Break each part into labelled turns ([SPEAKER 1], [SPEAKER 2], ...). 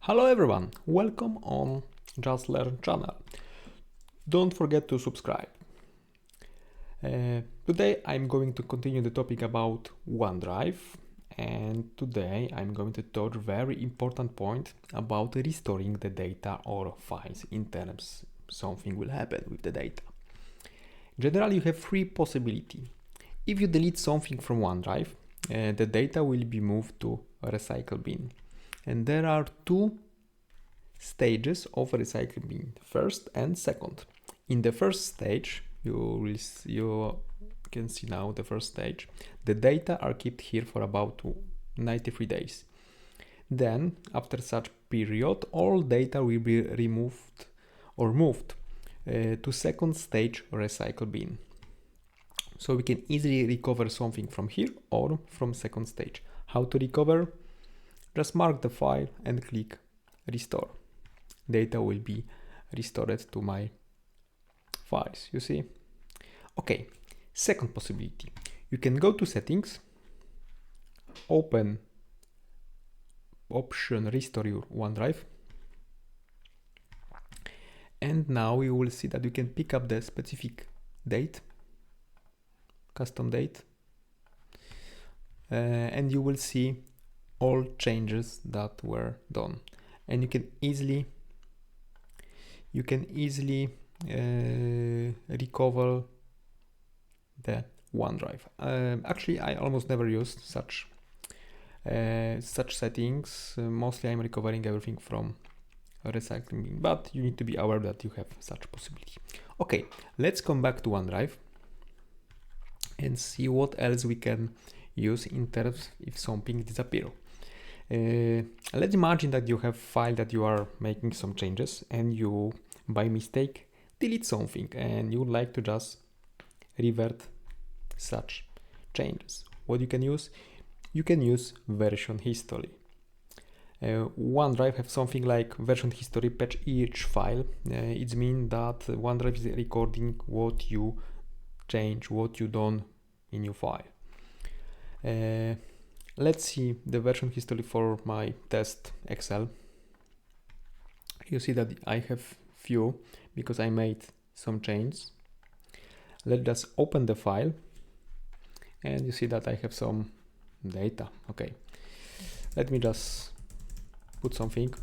[SPEAKER 1] Hello everyone, welcome on Just Learn channel. Don't forget to subscribe. Today I'm going to continue the topic about OneDrive, and today I'm going to touch a very important point about restoring the data or files in terms something will happen with the data. Generally you have three possibilities. If you delete something from OneDrive, the data will be moved to a recycle bin. And there are two stages of a recycling bin, first and second. In the first stage, you can see now the first stage, the data are kept here for about 93 days. Then, after such period, all data will be removed or moved to second stage recycle bin. So we can easily recover something from here or from second stage. How to recover? Just mark the file and click restore. Data will be restored to my files, you see? Okay, second possibility. You can go to settings, open option restore your OneDrive, and now you will see that you can pick up the specific date, custom date, and you will see all changes that were done, and you can easily recover the OneDrive. Actually, I almost never used such settings. Mostly I'm recovering everything from a recycling bin, but you need to be aware that you have such possibility. Okay, let's come back to OneDrive and see what else we can use in terms if something disappears. Let's imagine that you have a file that you are making some changes and you by mistake delete something and you would like to just revert such changes. What you can use? You can use version history. OneDrive have something like version history patch each file. It means that OneDrive is recording what you change, what you done in your file. Let's see the version history for my test Excel. You see that I have few because I made some changes. Let's just open the file and you see that I have some data. Okay, let me just put something.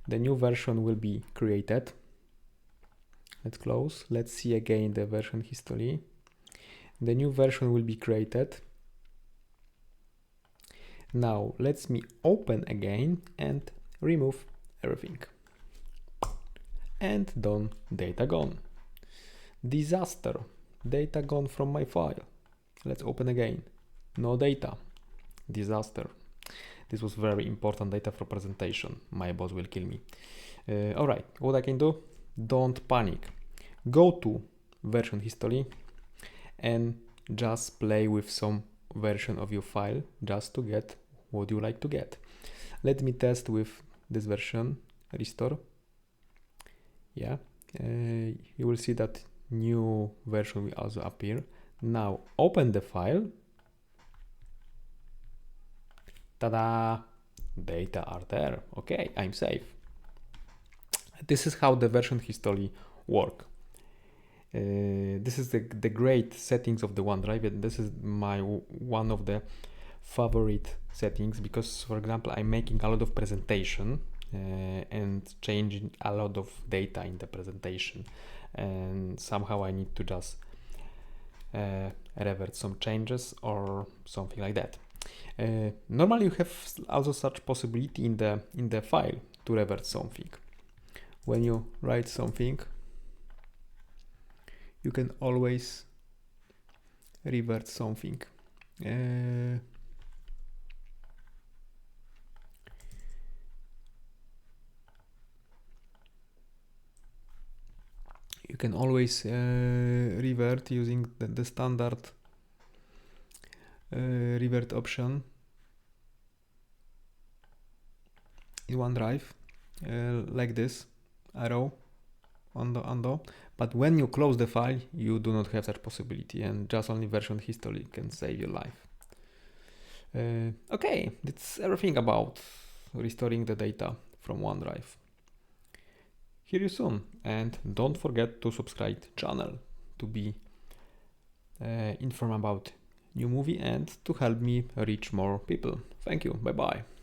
[SPEAKER 1] The new version will be created. Let's close. Let's see again the version history. The new version will be created. Now let me open again and remove everything. And done, data gone. Disaster, data gone from my file. Let's open again. No data. Disaster. This was very important data for presentation. My boss will kill me. Alright, what I can do? Don't panic. Go to version history and just play with some version of your file just to get what you like to get. Let me test with this version, restore. Yeah, you will see that new version will also appear. Now open the file. Ta-da! Data are there. Okay, I'm safe. This is how the version history work. This is the great settings of the OneDrive, and this is my one of the favorite settings because, for example, I'm making a lot of presentation and changing a lot of data in the presentation, and somehow I need to just revert some changes or something like that. Normally you have also such possibility in the file to revert something. When you write something, you can always revert something. You can always revert using the standard revert option in OneDrive, like this arrow undo. But when you close the file, you do not have that possibility, and just only version history can save your life. Okay, that's everything about restoring the data from OneDrive. Hear you soon, and don't forget to subscribe channel to be informed about new movie and to help me reach more people. Thank you. Bye bye.